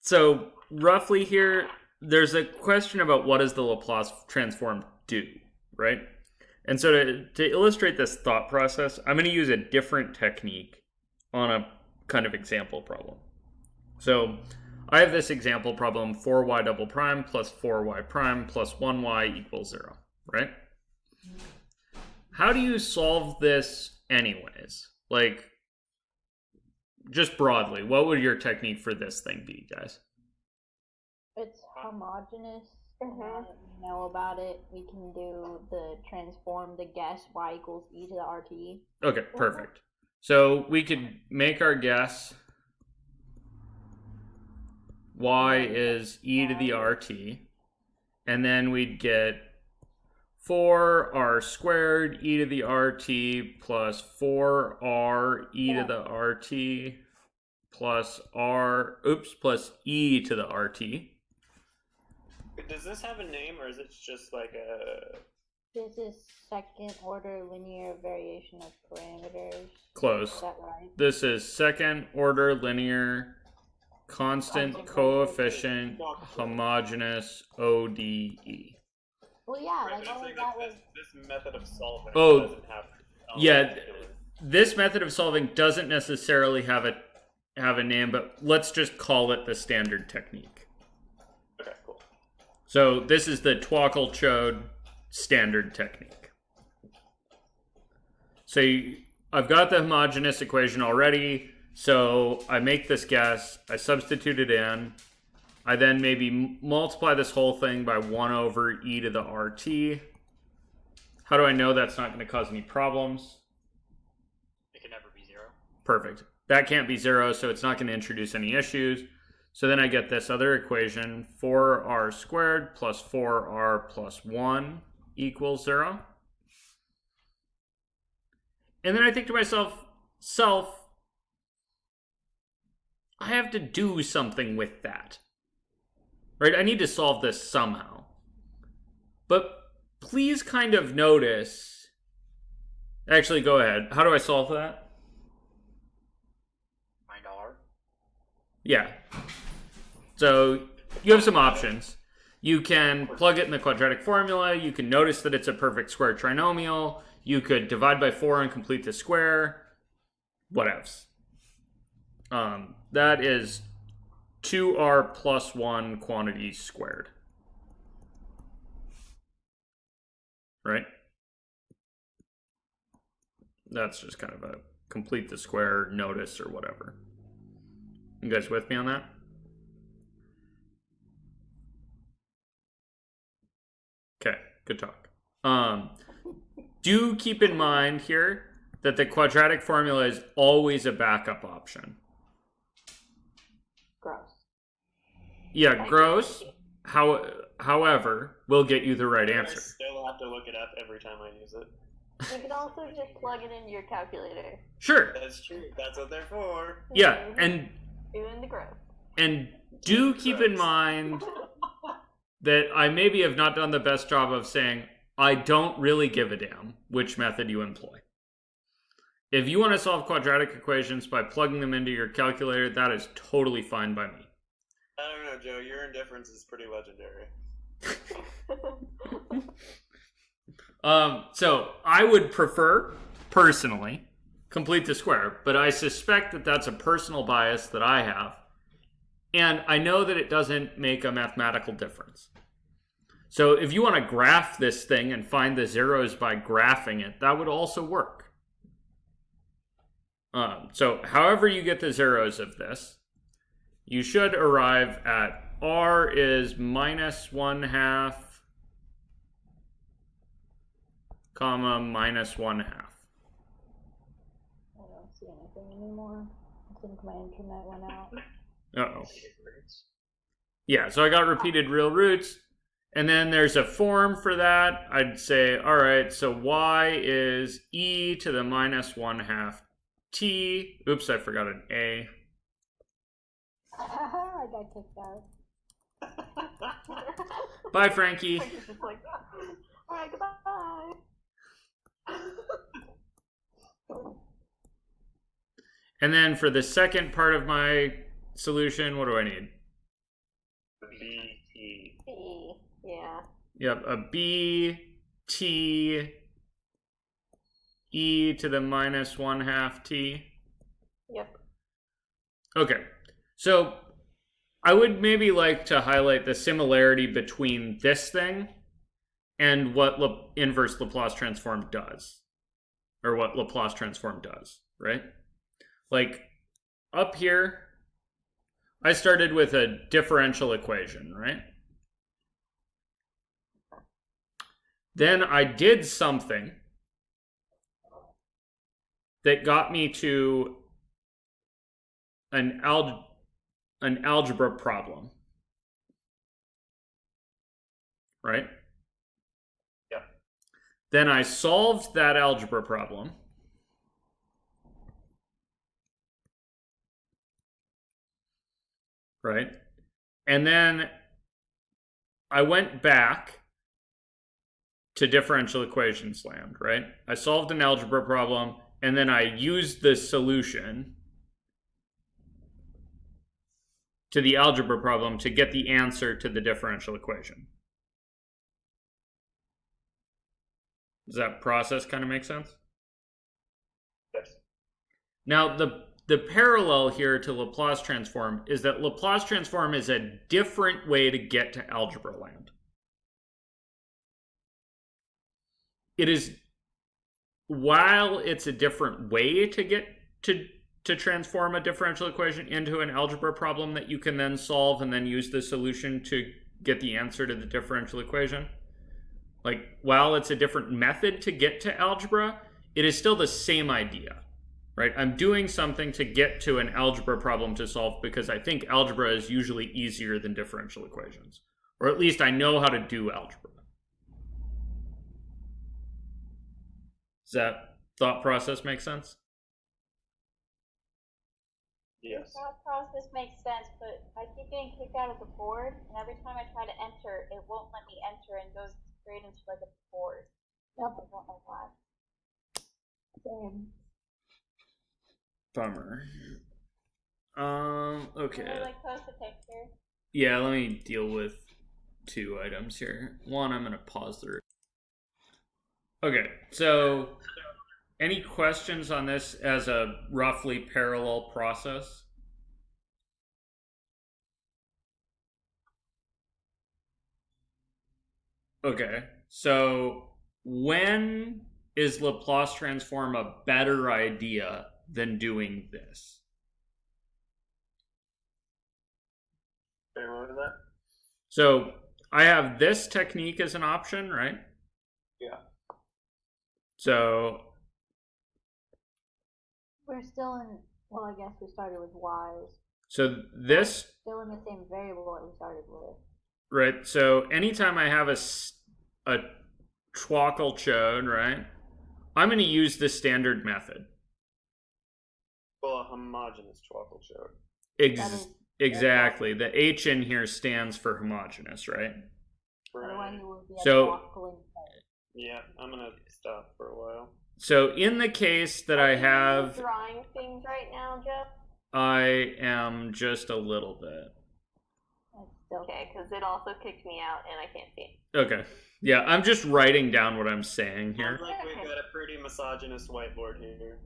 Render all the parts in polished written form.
So roughly here, there's a question about what does the Laplace transform do, right? And so to illustrate this thought process, I'm going to use a different technique on a kind of example problem. So I have this example problem, 4y double prime plus 4y prime plus 1y equals 0, right? How do you solve this anyways? Like, just broadly, what would your technique for this thing be, guys? It's homogeneous. We know about it. We can do the transform the guess y equals e to the RT. Okay, perfect. So we could make our guess y is e to the RT, and then we'd get 4r squared e to the RT plus 4r e to the RT plus plus e to the RT. Does this have a name, or is it just like a... This is second order linear variation of parameters. Close. Is that right? This is second order linear constant coefficient homogeneous ODE. Well, yeah, Right, like but all it's of like that was. this method of solving Oh, doesn't have... yeah, this method of solving doesn't necessarily have a name, but let's just call it the standard technique. Okay, cool. So this is the 2olcchode standard technique. So I've got the homogeneous equation already, so I make this guess, I substitute it in, I then maybe multiply this whole thing by 1 over e to the RT. How do I know that's not going to cause any problems? It can never be 0. Perfect. That can't be 0, so it's not going to introduce any issues. So then I get this other equation, 4r squared plus 4r plus 1 equals 0. And then I think to myself, I have to do something with that. Right? I need to solve this somehow. But please kind of notice... Actually, go ahead. How do I solve that? Find R. Yeah. So you have some options. You can plug it in the quadratic formula. You can notice that it's a perfect square trinomial. You could divide by 4 and complete the square. What else? That is 2r plus 1 quantities squared. Right? That's just kind of a complete the square notice or whatever. You guys with me on that? Okay, good talk. Do keep in mind here that the quadratic formula is always a backup option. Gross. Yeah, gross. However, will get you the right answer. I still have to look it up every time I use it. You can also just plug it into your calculator. Sure. That's true. That's what they're for. Yeah, and Doing the gross. And do keep in mind that I maybe have not done the best job of saying, I don't really give a damn which method you employ. If you want to solve quadratic equations by plugging them into your calculator, that is totally fine by me. I don't know, Joe. Your indifference is pretty legendary. So I would prefer, personally, complete the square, but I suspect that that's a personal bias that I have. And I know that it doesn't make a mathematical difference. So if you want to graph this thing and find the zeros by graphing it, that would also work. So however you get the zeros of this, you should arrive at r is minus 1/2, comma, minus 1/2. I don't see anything anymore. I think my internet went out. Uh-oh. Yeah, so I got repeated real roots. And then there's a form for that. I'd say, all right, so y is e to the minus 1/2 t. Oops, I forgot an a. I got kicked out. Bye, Frankie. Frankie's just like, alright, goodbye. And then for the second part of my solution, what do I need? B, T. B, yeah. Yep, a b t e to the minus 1/2 t. Yep. Okay, so I would maybe like to highlight the similarity between this thing and what inverse Laplace transform does, or what Laplace transform does, right? Like, up here, I started with a differential equation, right? Then I did something that got me to an algebra problem, right? Yeah. Then I solved that algebra problem. Right? And then I went back to differential equations land, right? I solved an algebra problem, and then I used the solution to the algebra problem to get the answer to the differential equation. Does that process kind of make sense? Yes. Now, the parallel here to Laplace transform is that Laplace transform is a different way to get to algebra land. It is, while it's a different way to get to transform a differential equation into an algebra problem that you can then solve and then use the solution to get the answer to the differential equation. Like, while it's a different method to get to algebra, it is still the same idea, right? I'm doing something to get to an algebra problem to solve because I think algebra is usually easier than differential equations. Or at least I know how to do algebra. Does that thought process make sense? Yes. That process makes sense, but I keep getting kicked out of the board, and every time I try to enter, it won't let me enter and goes straight into like a board. Yep. I don't know why. Same. Bummer. Okay. Can I like post a picture? Yeah, let me deal with two items here. One, I'm going to pause the. Okay, so any questions on this as a roughly parallel process? Okay, so when is Laplace transform a better idea than doing this? Wait, what was that? So I have this technique as an option, right? Yeah. So We're still in. Well, I guess we started with y's. so this, Still in the same variable that we started with. right? So anytime I have a 2olcchode, right? I'm going to use the standard method. Well, a homogeneous 2olcchode. Exactly. The H in here stands for homogeneous, right? Otherwise, it would be a So- Quadratic. Yeah, I'm gonna stop for a while. So in the case that I have, drawing things right now, Jeff. I am just a little bit. Okay, because it also kicked me out and I can't see. Okay. Yeah, I'm just writing down what I'm saying here. Sounds like we've got a pretty misogynist whiteboard here.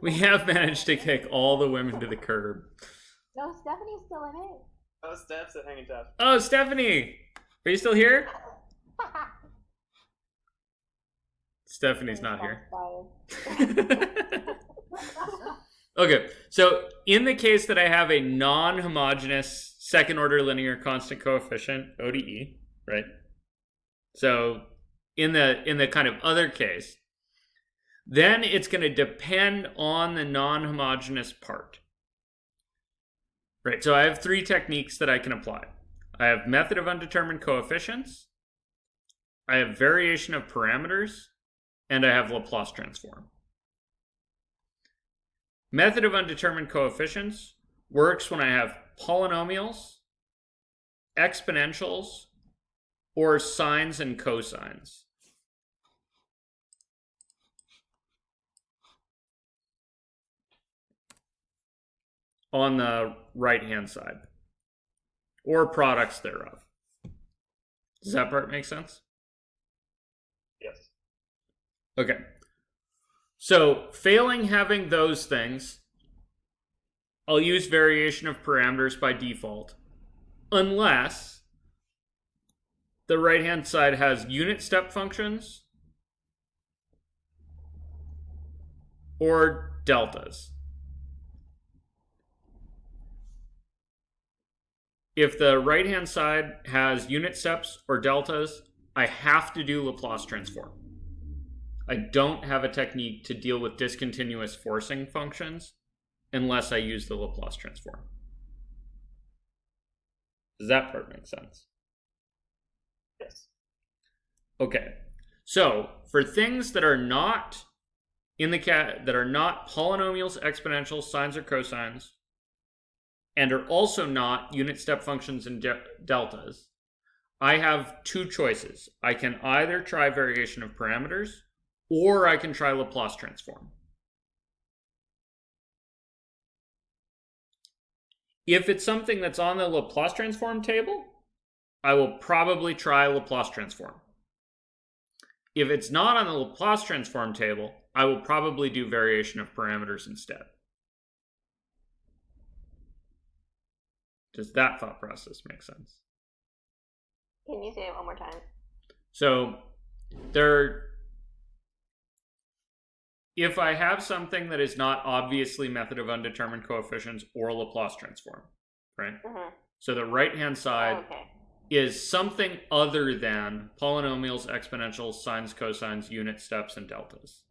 We have managed to kick all the women to the curb. No, Stephanie's still in it. Oh, Steph's at hanging tough. Oh, Stephanie! Are you still here? Stephanie's not here. Okay, so in the case that I have a non-homogeneous second-order linear constant coefficient, ODE, right? So in the kind of other case, then it's going to depend on the non-homogeneous part. Right, so I have three techniques that I can apply. I have method of undetermined coefficients, I have variation of parameters, and I have Laplace transform. Method of undetermined coefficients works when I have polynomials, exponentials, or sines and cosines. On the right-hand side. or products thereof. Does that part make sense? Yes. Okay. So failing having those things, I'll use variation of parameters by default, unless the right-hand side has unit step functions or deltas. If the right-hand side has unit steps or deltas, I have to do Laplace transform. I don't have a technique to deal with discontinuous forcing functions unless I use the Laplace transform. Does that part make sense? Yes. Okay. So for things that are not in the that are not polynomials, exponentials, sines, or cosines, and are also not unit step functions and deltas, I have two choices. I can either try variation of parameters, or I can try Laplace transform. If it's something that's on the Laplace transform table, I will probably try Laplace transform. If it's not on the Laplace transform table, I will probably do variation of parameters instead. Does that thought process make sense? Can you say it one more time? So if I have something that is not obviously method of undetermined coefficients or Laplace transform, right? Mm-hmm. So the right-hand side is something other than polynomials, exponentials, sines, cosines, unit steps, and deltas.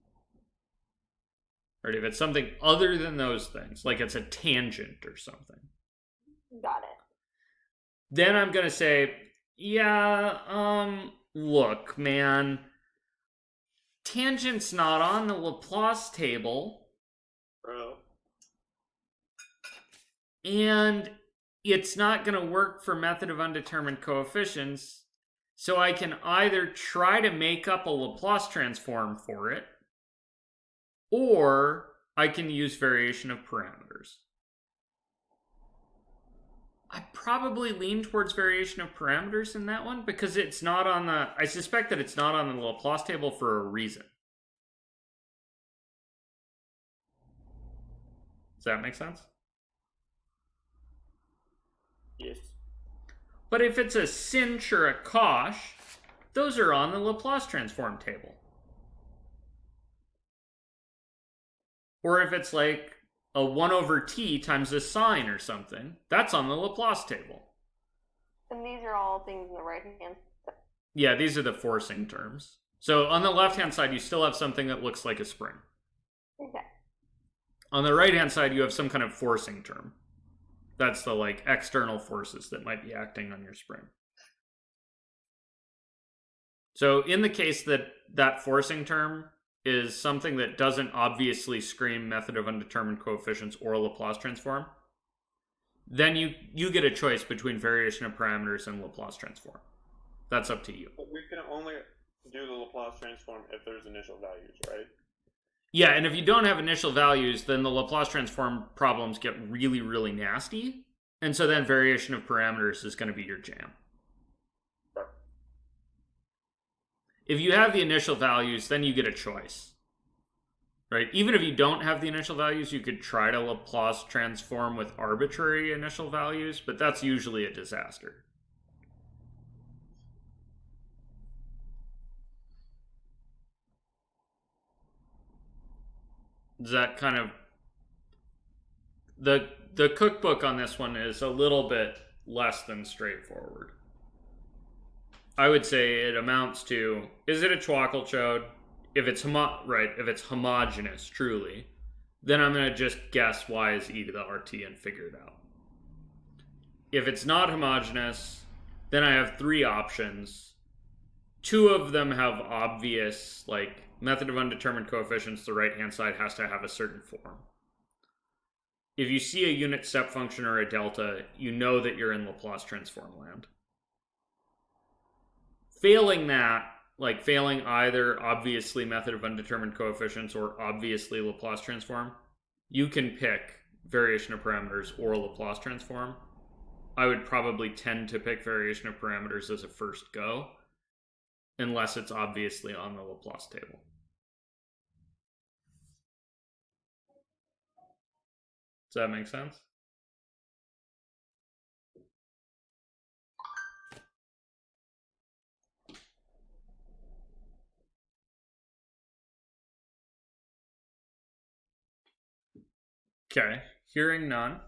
Right? If it's something other than those things, like it's a tangent or something, Got it. then I'm going to say, yeah, look, man, tangent's not on the Laplace table. Bro. And it's not going to work for method of undetermined coefficients. So I can either try to make up a Laplace transform for it, or I can use variation of parameters. I probably lean towards variation of parameters in that one because it's not on the, I suspect that it's not on the Laplace table for a reason. Does that make sense? Yes. But if it's a sinh or a cosh, those are on the Laplace transform table. Or if it's like a 1 over t times a sine or something, that's on the Laplace table. And these are all things in the right hand side. Yeah, these are the forcing terms. So on the left-hand side, you still have something that looks like a spring. Okay. On the right-hand side, you have some kind of forcing term. That's the like external forces that might be acting on your spring. So in the case that that forcing term is something that doesn't obviously scream method of undetermined coefficients or Laplace transform, then you get a choice between variation of parameters and Laplace transform. That's up to you. But we can only do the Laplace transform if there's initial values, right? Yeah, and if you don't have initial values, then the Laplace transform problems get really, really nasty. And so then variation of parameters is going to be your jam. Sure. If you have the initial values, then you get a choice. Right? Even if you don't have the initial values, you could try to Laplace transform with arbitrary initial values, but that's usually a disaster. Does that kind of... The cookbook on this one is a little bit less than straightforward. I would say it amounts to, is it a 2olcchode? If it's if it's homogeneous, truly, then I'm going to just guess y is e to the RT and figure it out. If it's not homogeneous, then I have three options. Two of them have obvious, like, method of undetermined coefficients, the right-hand side has to have a certain form. If you see a unit step function or a delta, you know that you're in Laplace transform land. Failing that, like failing either obviously method of undetermined coefficients or obviously Laplace transform, you can pick variation of parameters or Laplace transform. I would probably tend to pick variation of parameters as a first go, unless it's obviously on the Laplace table. Does that make sense? Okay, hearing none.